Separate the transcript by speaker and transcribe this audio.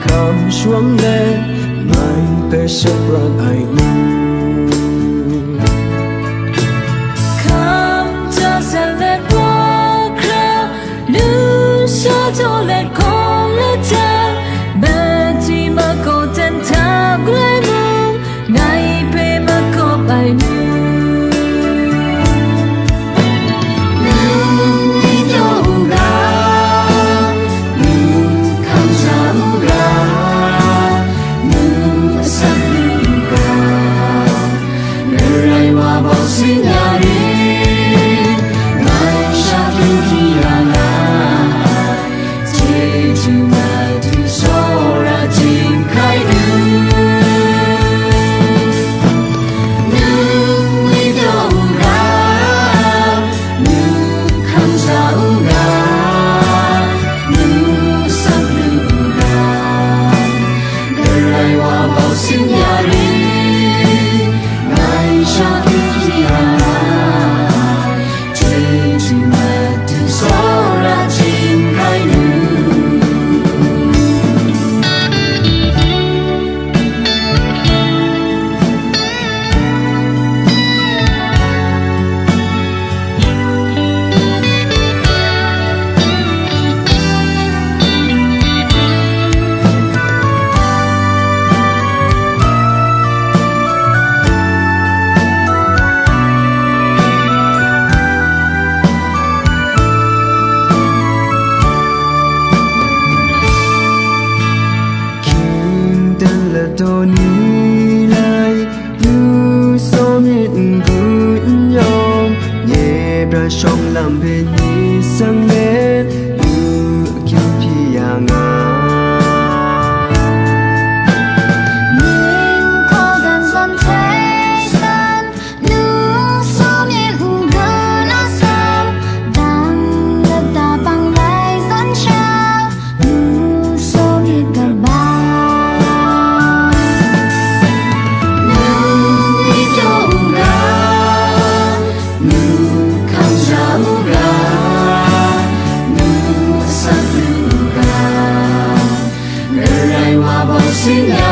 Speaker 1: khám xuống lên mai bé sẽ bật ai
Speaker 2: khám cho sẽ lên qua khá lưu cho cho lên con lên cha bé chỉ mà có tên ta quên mong ngày bé mà có bài
Speaker 1: tôi ní lại như số miền gửi nhau nhẹ ra trong làm bên nhị sang đến như kiêu phi ngà
Speaker 2: Sing